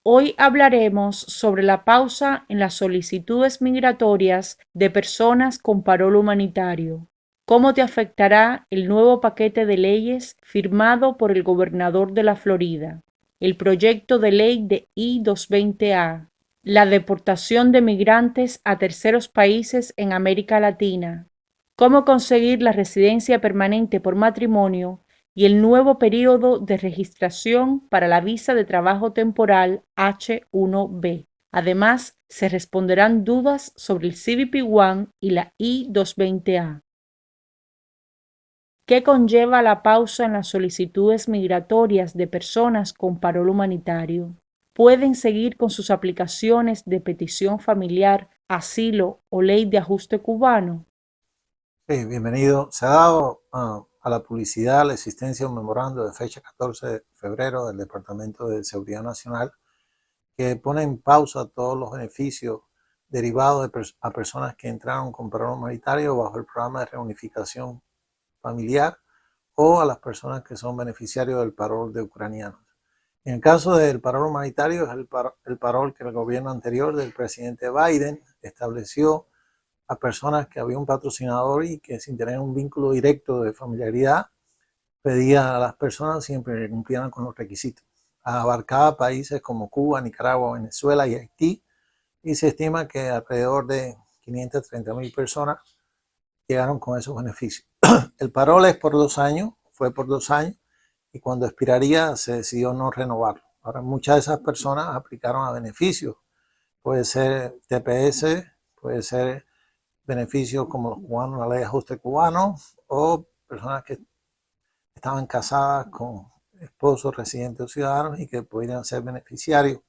Hoy hablaremos sobre la pausa en las solicitudes migratorias de personas con parol humanitario. ¿Cómo te afectará el nuevo paquete de leyes firmado por el gobernador de la Florida? El proyecto de ley de I-220A, la deportación de migrantes a terceros países en América Latina, cómo conseguir la residencia permanente por matrimonio y el nuevo periodo de registración para la visa de trabajo temporal H-1B. Además, se responderán dudas sobre el CBP-1 y la I-220A. ¿Qué conlleva la pausa en las solicitudes migratorias de personas con parol humanitario? ¿Pueden seguir con sus aplicaciones de petición familiar, asilo o ley de ajuste cubano? Sí, bienvenido. Se ha dado a la publicidad la existencia de un memorando de fecha 14 de febrero del Departamento de Seguridad Nacional que pone en pausa todos los beneficios derivados a personas que entraron con parol humanitario bajo el programa de reunificación familiar o a las personas que son beneficiarios del parol de ucranianos. En el caso del parol humanitario, es el parol que el gobierno anterior del presidente Biden estableció a personas que había un patrocinador y que sin tener un vínculo directo de familiaridad pedía a las personas siempre que cumplieran con los requisitos. Abarcaba países como Cuba, Nicaragua, Venezuela y Haití, y se estima que alrededor de 530,000 personas llegaron con esos beneficios. El parol es por 2 años, fue por 2 años, y cuando expiraría se decidió no renovarlo. Ahora muchas de esas personas aplicaron a beneficios, puede ser TPS, puede ser beneficios como los cubanos, la ley de ajuste cubano, o personas que estaban casadas con esposos residentes o ciudadanos y que podrían ser beneficiarios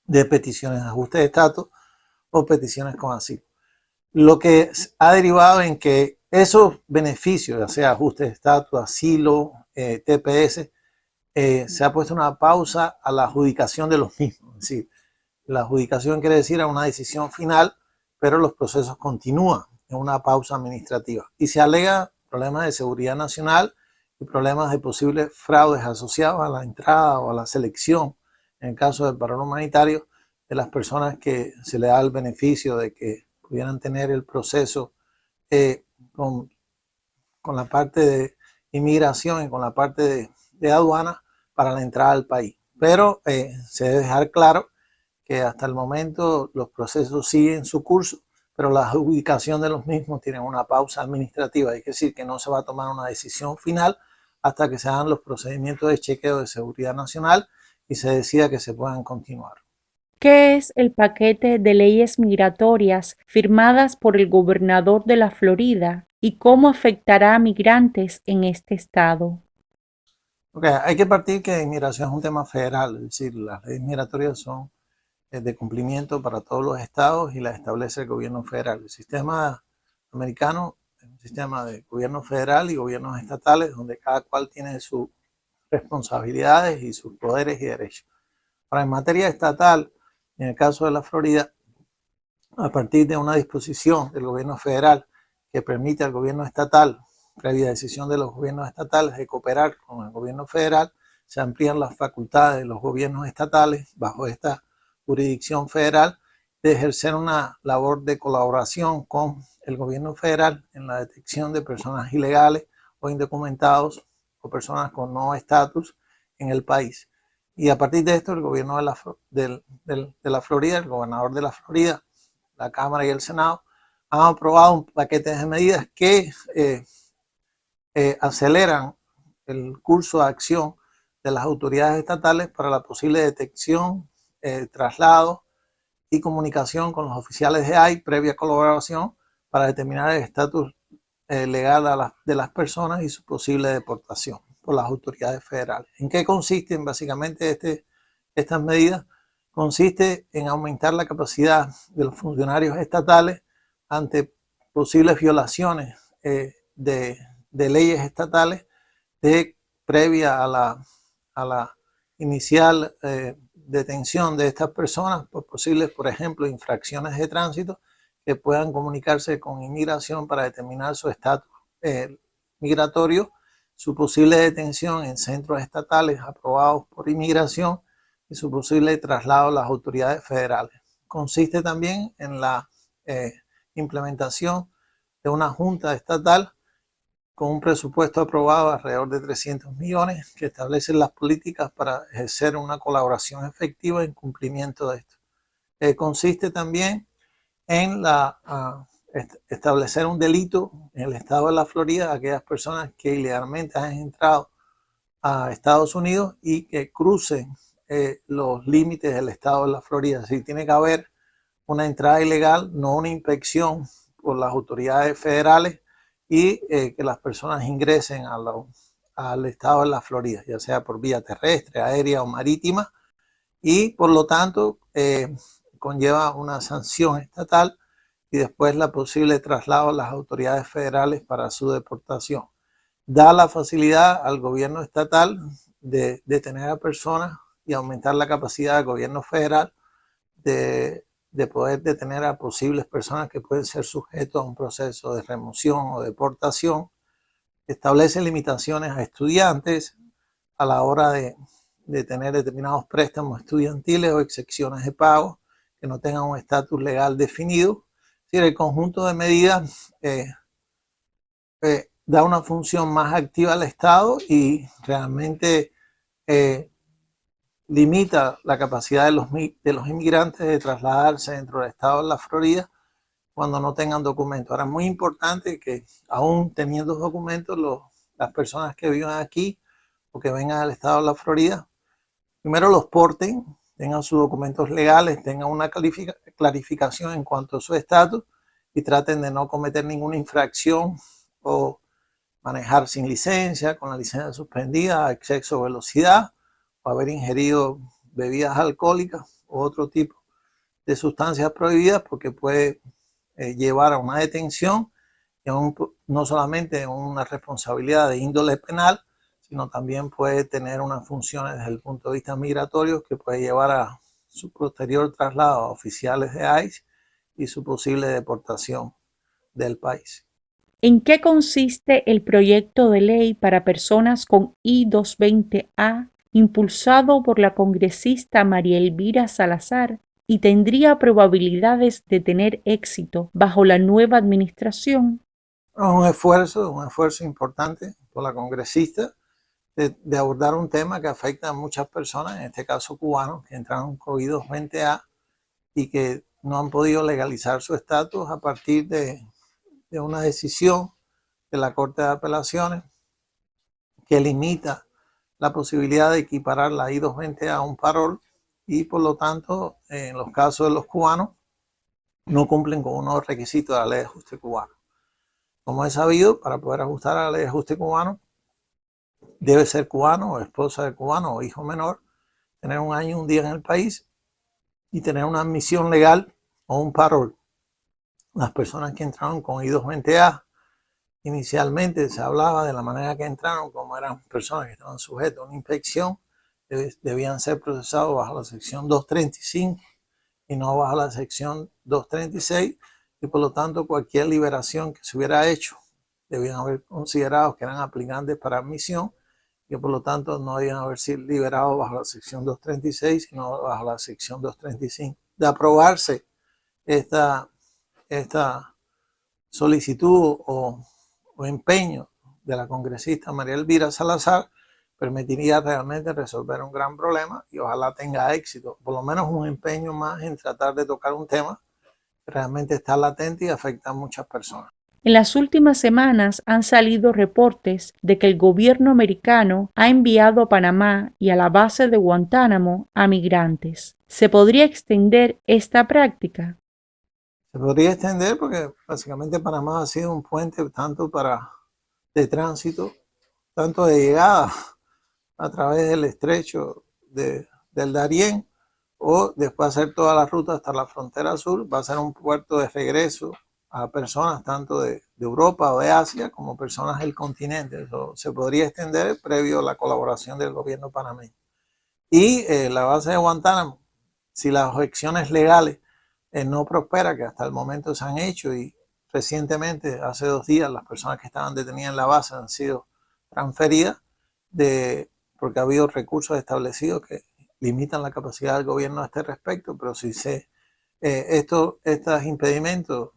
de peticiones de ajuste de estatus o peticiones con asilo. Lo que ha derivado en que esos beneficios, ya sea ajuste de estatus, asilo, TPS, se ha puesto una pausa a la adjudicación de los mismos. Es decir, la adjudicación quiere decir a una decisión final, pero los procesos continúan en una pausa administrativa. Y se alega problemas de seguridad nacional y problemas de posibles fraudes asociados a la entrada o a la selección, en el caso del parol humanitario, de las personas que se le da el beneficio de que pudieran tener el proceso eh, con, con la parte de inmigración y con la parte de aduana para la entrada al país. Pero se debe dejar claro que hasta el momento los procesos siguen su curso, pero la adjudicación de los mismos tiene una pausa administrativa, es decir, que no se va a tomar una decisión final hasta que se hagan los procedimientos de chequeo de seguridad nacional y se decida que se puedan continuar. ¿Qué es el paquete de leyes migratorias firmadas por el gobernador de la Florida y cómo afectará a migrantes en este estado? Okay, hay que partir que inmigración es un tema federal, es decir, las leyes migratorias son de cumplimiento para todos los estados y las establece el gobierno federal. El sistema americano es un sistema de gobierno federal y gobiernos estatales donde cada cual tiene sus responsabilidades y sus poderes y derechos. Ahora, en materia estatal, en el caso de la Florida, a partir de una disposición del gobierno federal que permite al gobierno estatal, previa decisión de los gobiernos estatales, de cooperar con el gobierno federal, se amplían las facultades de los gobiernos estatales bajo esta jurisdicción federal de ejercer una labor de colaboración con el gobierno federal en la detección de personas ilegales o indocumentados o personas con no estatus en el país. Y a partir de esto, el gobierno de la Florida, el gobernador de la Florida, la Cámara y el Senado han aprobado un paquete de medidas que aceleran el curso de acción de las autoridades estatales para la posible detección, traslado y comunicación con los oficiales de AI previa colaboración para determinar el estatus legal de las personas y su posible deportación por las autoridades federales. ¿En qué consisten básicamente estas medidas? Consiste en aumentar la capacidad de los funcionarios estatales ante posibles violaciones de leyes estatales previa a la inicial detención de estas personas por posibles, por ejemplo, infracciones de tránsito que puedan comunicarse con inmigración para determinar su estatus migratorio, su posible detención en centros estatales aprobados por inmigración y su posible traslado a las autoridades federales. Consiste también en la implementación de una junta estatal con un presupuesto aprobado alrededor de 300 millones que establece las políticas para ejercer una colaboración efectiva en cumplimiento de esto. Consiste también en establecer un delito en el estado de la Florida a aquellas personas que ilegalmente han entrado a Estados Unidos y que crucen los límites del estado de la Florida. Así tiene que haber una entrada ilegal, no una inspección por las autoridades federales y que las personas ingresen al estado de la Florida, ya sea por vía terrestre, aérea o marítima, y por lo tanto conlleva una sanción estatal y después la posible traslado a las autoridades federales para su deportación. Da la facilidad al gobierno estatal de detener a personas y aumentar la capacidad del gobierno federal de poder detener a posibles personas que pueden ser sujetos a un proceso de remoción o deportación. Establece limitaciones a estudiantes a la hora de tener determinados préstamos estudiantiles o excepciones de pago que no tengan un estatus legal definido. Es decir, el conjunto de medidas da una función más activa al Estado y realmente limita la capacidad de los inmigrantes de trasladarse dentro del estado de la Florida cuando no tengan documentos. Ahora es muy importante que aún teniendo documentos, las personas que vivan aquí o que vengan al estado de la Florida, primero los porten, tengan sus documentos legales, tengan una clarificación en cuanto a su estatus y traten de no cometer ninguna infracción o manejar sin licencia, con la licencia suspendida, exceso de velocidad o haber ingerido bebidas alcohólicas u otro tipo de sustancias prohibidas, porque puede llevar a una detención y no solamente una responsabilidad de índole penal, sino también puede tener unas funciones desde el punto de vista migratorio que puede llevar a su posterior traslado a oficiales de ICE y su posible deportación del país. ¿En qué consiste el proyecto de ley para personas con I-220A impulsado por la congresista María Elvira Salazar y tendría probabilidades de tener éxito bajo la nueva administración? Es un esfuerzo importante por la congresista de abordar un tema que afecta a muchas personas, en este caso cubanos, que entraron con I-220A y que no han podido legalizar su estatus a partir de una decisión de la Corte de Apelaciones que limita la posibilidad de equiparar la I-220 a un parol y por lo tanto en los casos de los cubanos no cumplen con unos requisitos de la ley de ajuste cubano. Como es sabido, para poder ajustar a la ley de ajuste cubano debe ser cubano o esposa de cubano o hijo menor, tener un año y un día en el país y tener una admisión legal o un parol. Las personas que entraron con I-220A inicialmente se hablaba de la manera que entraron, como eran personas que estaban sujetas a una inspección, debían ser procesados bajo la sección 235 y no bajo la sección 236 y por lo tanto cualquier liberación que se hubiera hecho debían haber considerado que eran aplicantes para admisión y por lo tanto no debían haber sido liberados bajo la sección 236 sino bajo la sección 235. De aprobarse esta solicitud o empeño de la congresista María Elvira Salazar, permitiría realmente resolver un gran problema y ojalá tenga éxito, por lo menos un empeño más en tratar de tocar un tema que realmente está latente y afecta a muchas personas. En las últimas semanas han salido reportes de que el gobierno americano ha enviado a Panamá y a la base de Guantánamo a migrantes. ¿Se podría extender esta práctica? Se podría extender porque básicamente Panamá ha sido un puente tanto de tránsito, tanto de llegada a través del estrecho del Darién o después hacer toda la ruta hasta la frontera sur, va a ser un puerto de regreso a personas tanto de Europa o de Asia como personas del continente. Eso se podría extender previo a la colaboración del gobierno panameño. Y la base de Guantánamo, si las objeciones legales no prosperan, que hasta el momento se han hecho y recientemente, hace 2 días, las personas que estaban detenidas en la base han sido transferidas porque ha habido recursos establecidos limitan la capacidad del gobierno a este respecto, pero si estos impedimentos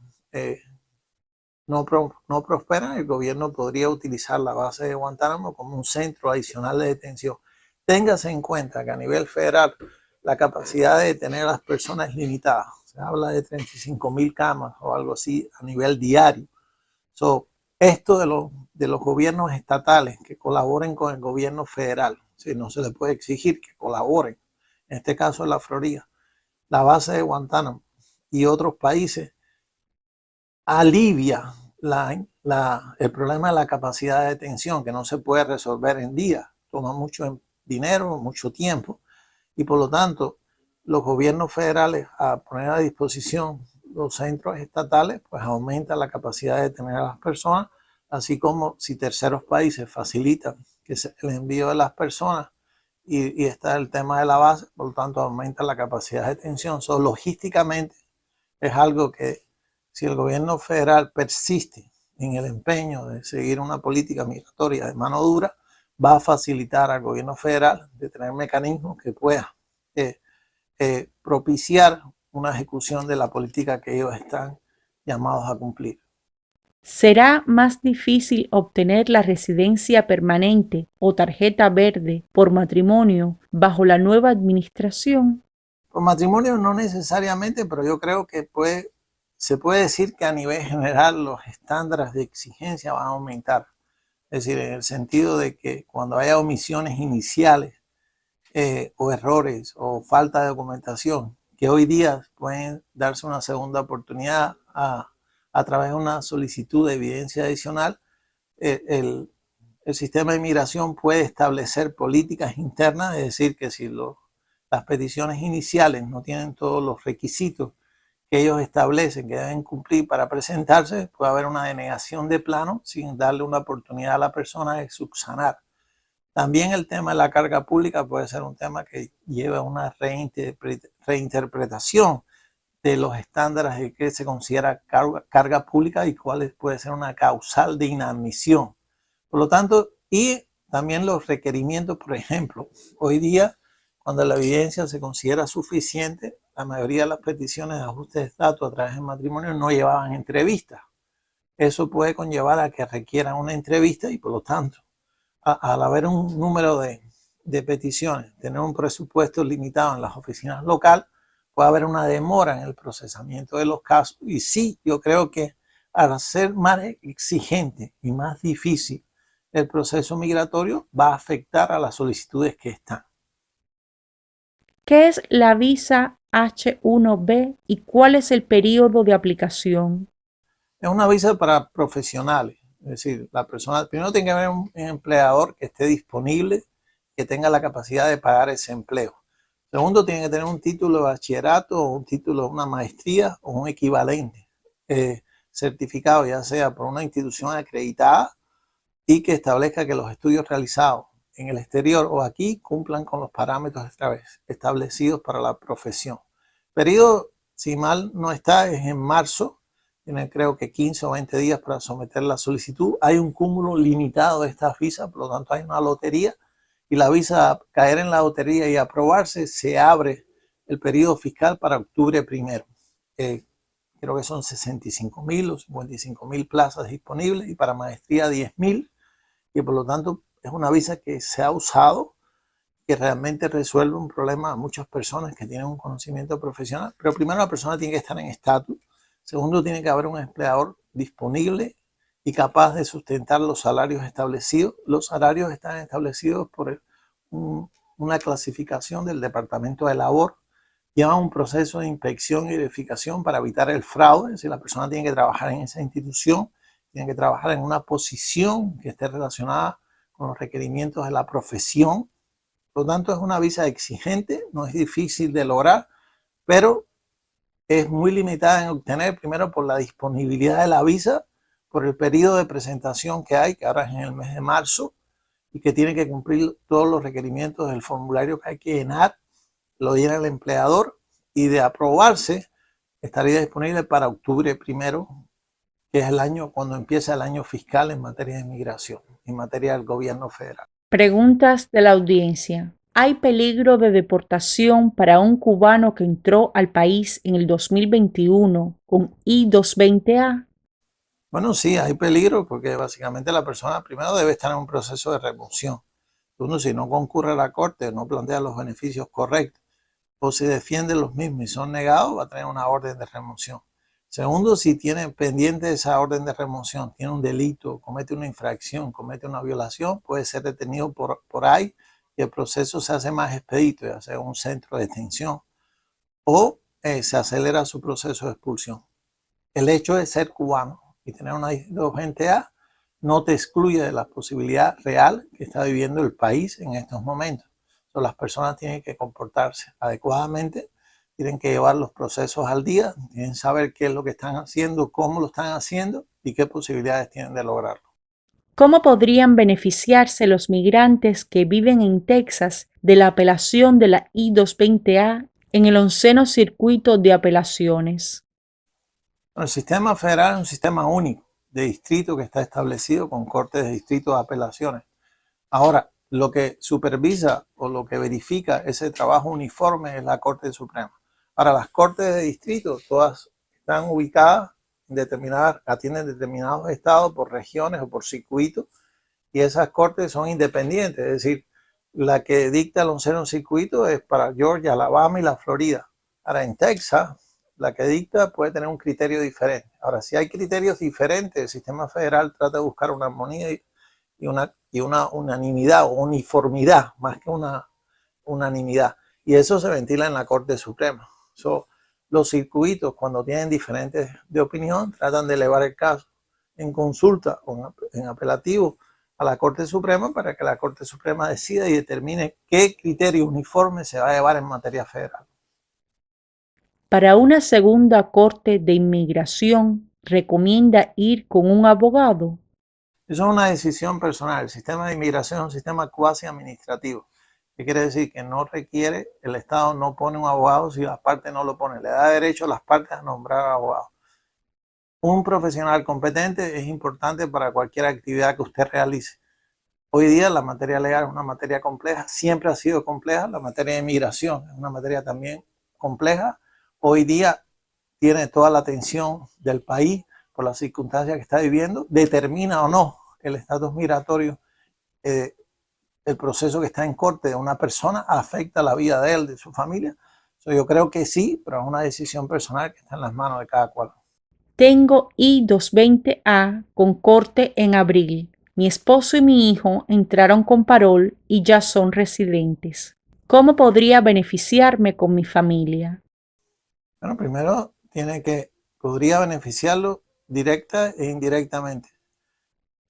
no prosperan, el gobierno podría utilizar la base de Guantánamo como un centro adicional de detención. Téngase en cuenta que a nivel federal la capacidad de detener a las personas es limitada. Se habla de 35.000 camas o algo así a nivel diario. Esto de los gobiernos estatales que colaboren con el gobierno federal, si no se les puede exigir que colaboren, en este caso en la Florida, la base de Guantánamo y otros países, alivia el problema de la capacidad de detención, que no se puede resolver en días, toma mucho dinero, mucho tiempo, y por lo tanto los gobiernos federales, a poner a disposición los centros estatales, pues aumenta la capacidad de detener a las personas, así como si terceros países facilitan el envío de las personas y está el tema de la base, por lo tanto aumenta la capacidad de detención. Logísticamente es algo que, si el gobierno federal persiste en el empeño de seguir una política migratoria de mano dura, va a facilitar al gobierno federal de tener mecanismos que puedan propiciar una ejecución de la política que ellos están llamados a cumplir. ¿Será más difícil obtener la residencia permanente o tarjeta verde por matrimonio bajo la nueva administración? Por matrimonio no necesariamente, pero yo creo que se puede decir que a nivel general los estándares de exigencia van a aumentar. Es decir, en el sentido de que cuando haya omisiones iniciales o errores o falta de documentación, que hoy día pueden darse una segunda oportunidad a través de una solicitud de evidencia adicional, el sistema de inmigración puede establecer políticas internas, es decir, que si las peticiones iniciales no tienen todos los requisitos que ellos establecen que deben cumplir para presentarse, puede haber una denegación de plano sin darle una oportunidad a la persona de subsanar. También el tema de la carga pública puede ser un tema que lleva a una reinterpretación de los estándares de qué se considera carga pública y cuál puede ser una causal de inadmisión. Por lo tanto, y también los requerimientos, por ejemplo, hoy día, cuando la evidencia se considera suficiente, la mayoría de las peticiones de ajuste de estatus a través del matrimonio no llevaban entrevistas. Eso puede conllevar a que requieran una entrevista y por lo tanto, al haber un número de peticiones, tener un presupuesto limitado en las oficinas locales, puede haber una demora en el procesamiento de los casos. Y sí, yo creo que al ser más exigente y más difícil el proceso migratorio, va a afectar a las solicitudes que están. ¿Qué es la visa H-1B y cuál es el periodo de aplicación? Es una visa para profesionales, es decir, la persona primero tiene que haber un empleador que esté disponible, que tenga la capacidad de pagar ese empleo. Segundo, tiene que tener un título de bachillerato o un título de una maestría o un equivalente certificado, ya sea por una institución acreditada y que establezca que los estudios realizados en el exterior o aquí cumplan con los parámetros establecidos para la profesión. El periodo, si mal no está, es en marzo. Tiene creo que 15 o 20 días para someter la solicitud. Hay un cúmulo limitado de estas visas, por lo tanto hay una lotería y la visa caer en la lotería y aprobarse, se abre el periodo fiscal para octubre 1. Creo que son 65.000 o 55.000 plazas disponibles y para maestría 10.000, y por lo tanto es una visa que se ha usado, que realmente resuelve un problema a muchas personas que tienen un conocimiento profesional. Pero primero la persona tiene que estar en estatus. Segundo, tiene que haber un empleador disponible y capaz de sustentar los salarios establecidos. Los salarios están establecidos por una clasificación del Departamento de Labor. Llevan un proceso de inspección y verificación para evitar el fraude. Es decir, la persona tiene que trabajar en esa institución, tiene que trabajar en una posición que esté relacionada con los requerimientos de la profesión. Por lo tanto, es una visa exigente, no es difícil de lograr, pero es muy limitada en obtener, primero por la disponibilidad de la visa, por el periodo de presentación que hay, que ahora es en el mes de marzo, y que tiene que cumplir todos los requerimientos del formulario que hay que llenar, lo llena el empleador, y de aprobarse estaría disponible para octubre 1, que es el año cuando empieza el año fiscal en materia de inmigración, en materia del gobierno federal. Preguntas de la audiencia. ¿Hay peligro de deportación para un cubano que entró al país en el 2021 con I-220A? Bueno, sí, hay peligro porque básicamente la persona primero debe estar en un proceso de remoción. Uno, si no concurre a la corte, no plantea los beneficios correctos o si defiende los mismos y son negados, va a tener una orden de remoción. Segundo, si tiene pendiente esa orden de remoción, tiene un delito, comete una infracción, comete una violación, puede ser detenido por ahí y el proceso se hace más expedito, ya sea un centro de detención o se acelera su proceso de expulsión. El hecho de ser cubano y tener una I-220A no te excluye de la posibilidad real que está viviendo el país en estos momentos. Las personas tienen que comportarse adecuadamente, tienen que llevar los procesos al día, tienen que saber qué es lo que están haciendo, cómo lo están haciendo y qué posibilidades tienen de lograrlo. ¿Cómo podrían beneficiarse los migrantes que viven en Texas de la apelación de la I-220A en el 11º Circuito de Apelaciones? El sistema federal es un sistema único de distrito que está establecido con cortes de distrito de apelaciones. Ahora, lo que supervisa o lo que verifica ese trabajo uniforme es la Corte Suprema. Ahora, las cortes de distrito, todas están ubicadas en determinadas, atienden determinados estados por regiones o por circuitos, y esas cortes son independientes, es decir, la que dicta el 11º circuito es para Georgia, Alabama y la Florida. Ahora, en Texas, la que dicta puede tener un criterio diferente. Ahora, si hay criterios diferentes, el sistema federal trata de buscar una armonía y una unanimidad o uniformidad, más que una unanimidad. Y eso se ventila en la Corte Suprema. Los circuitos, cuando tienen diferentes de opinión, tratan de elevar el caso en consulta o en apelativo a la Corte Suprema para que la Corte Suprema decida y determine qué criterio uniforme se va a llevar en materia federal. Para una segunda corte de inmigración, ¿recomienda ir con un abogado? Eso es una decisión personal. El sistema de inmigración es un sistema cuasi administrativo. ¿Qué quiere decir? Que no requiere, el Estado no pone un abogado si las partes no lo ponen. Le da derecho a las partes a nombrar abogado. Un profesional competente es importante para cualquier actividad que usted realice. Hoy día la materia legal es una materia compleja, siempre ha sido compleja. La materia de inmigración es una materia también compleja. Hoy día tiene toda la atención del país por las circunstancias que está viviendo, determina o no el estatus migratorio, el proceso que está en corte de una persona afecta la vida de él, de su familia. Yo creo que sí, pero es una decisión personal que está en las manos de cada cual. Tengo I-220A con corte en abril. Mi esposo y mi hijo entraron con parol y ya son residentes. ¿Cómo podría beneficiarme con mi familia? Bueno, primero podría beneficiarlo directa e indirectamente.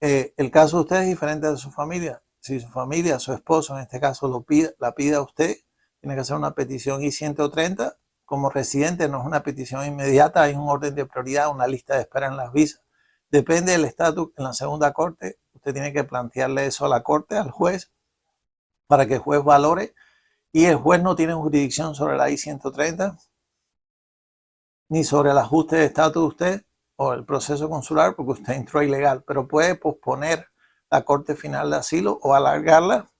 El caso de usted es diferente de su familia. Si su familia, su esposo en este caso la pide a usted, tiene que hacer una petición I-130. Como residente no es una petición inmediata, hay un orden de prioridad, una lista de espera en las visas. Depende del estatus en la segunda corte, usted tiene que plantearle eso a la corte, al juez, para que el juez valore, y el juez no tiene jurisdicción sobre la I-130 ni sobre el ajuste de estatus de usted o el proceso consular porque usted entró ilegal, pero puede posponer la corte final de asilo o alargarla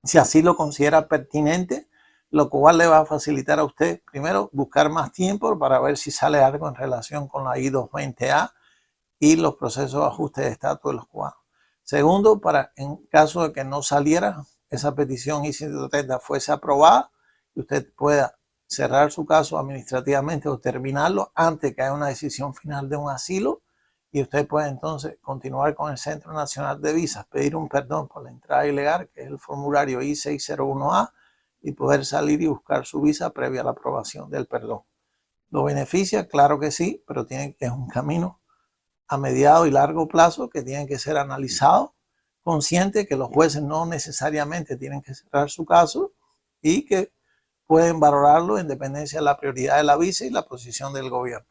si así lo considera pertinente, lo cual le va a facilitar a usted, primero, buscar más tiempo para ver si sale algo en relación con la I-220A y los procesos de ajuste de estatus de los cubanos. Segundo, para en caso de que no saliera esa petición I-130 fuese aprobada y usted pueda cerrar su caso administrativamente o terminarlo antes que haya una decisión final de un asilo, y usted puede entonces continuar con el Centro Nacional de Visas, pedir un perdón por la entrada ilegal, que es el formulario I-601A, y poder salir y buscar su visa previa a la aprobación del perdón. ¿Lo beneficia? Claro que sí, pero es un camino a mediado y largo plazo que tienen que ser analizados, consciente que los jueces no necesariamente tienen que cerrar su caso y que pueden valorarlo en dependencia de la prioridad de la visa y la posición del gobierno.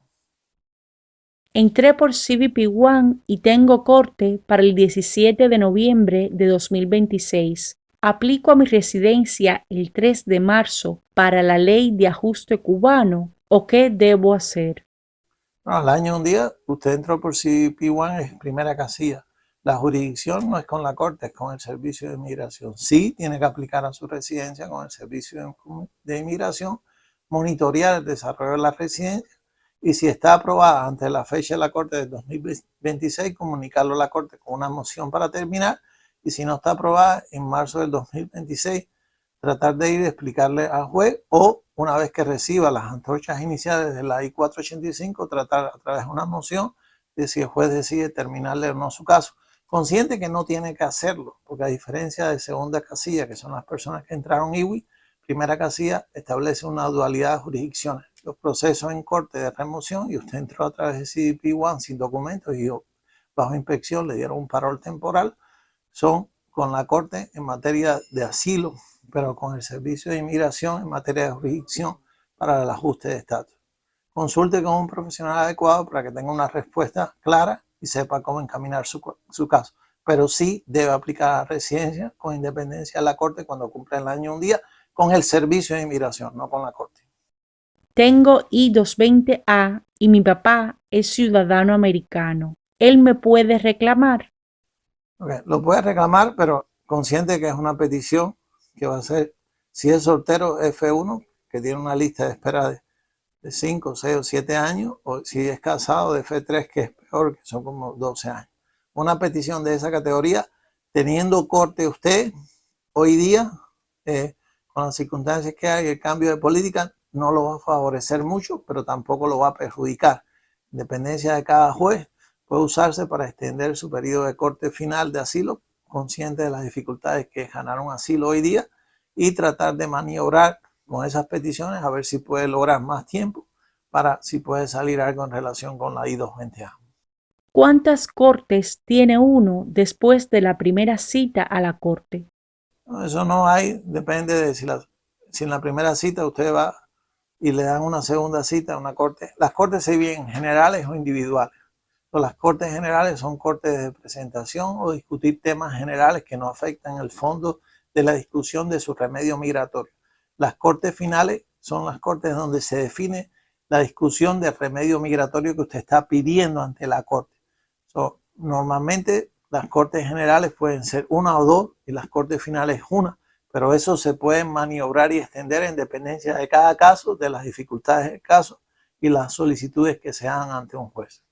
Entré por CBP One y tengo corte para el 17 de noviembre de 2026. Aplico a mi residencia el 3 de marzo para la ley de ajuste cubano o qué debo hacer. Bueno, al año un día, usted entró por CBP One en primera casilla. La jurisdicción no es con la Corte, es con el Servicio de Inmigración. Sí tiene que aplicar a su residencia con el Servicio de Inmigración, monitorear el desarrollo de la residencia y si está aprobada antes de la fecha de la Corte del 2026, comunicarlo a la Corte con una moción para terminar, y si no está aprobada en marzo del 2026, tratar de ir a explicarle al juez, o una vez que reciba las antorchas iniciales de la I-485, tratar a través de una moción de si el juez decide terminarle o no su caso. Consciente que no tiene que hacerlo, porque a diferencia de segunda casilla, que son las personas que entraron IWI, primera casilla establece una dualidad de jurisdicciones. Los procesos en corte de remoción, y usted entró a través de CDP-1 sin documentos y bajo inspección le dieron un parol temporal, son con la Corte en materia de asilo, pero con el Servicio de Inmigración en materia de jurisdicción para el ajuste de estatus. Consulte con un profesional adecuado para que tenga una respuesta clara y sepa cómo encaminar su caso. Pero sí debe aplicar a la residencia con independencia de la Corte cuando cumpla el año un día, con el Servicio de Inmigración, no con la Corte. Tengo I-220A y mi papá es ciudadano americano. ¿Él me puede reclamar? Okay. Lo puede reclamar, pero consciente que es una petición que va a ser, si es soltero, F1, que tiene una lista de espera de 5, 6 o 7 años, o si es casado de F3, que es peor, que son como 12 años. Una petición de esa categoría, teniendo corte usted hoy día, con las circunstancias que hay, el cambio de política, no lo va a favorecer mucho, pero tampoco lo va a perjudicar. Independencia de cada juez, puede usarse para extender su periodo de corte final de asilo, consciente de las dificultades que ganaron asilo hoy día, y tratar de maniobrar con esas peticiones a ver si puede lograr más tiempo para si puede salir algo en relación con la I-220A. ¿Cuántas cortes tiene uno después de la primera cita a la corte? No, eso no hay, depende de si en la primera cita usted va y le dan una segunda cita a una corte. Las cortes se dividen generales o individuales. Las cortes generales son cortes de presentación o discutir temas generales que no afectan el fondo de la discusión de su remedio migratorio. Las cortes finales son las cortes donde se define la discusión del remedio migratorio que usted está pidiendo ante la corte. Normalmente las cortes generales pueden ser una o dos y las cortes finales una, pero eso se puede maniobrar y extender en dependencia de cada caso, de las dificultades del caso y las solicitudes que se hagan ante un juez.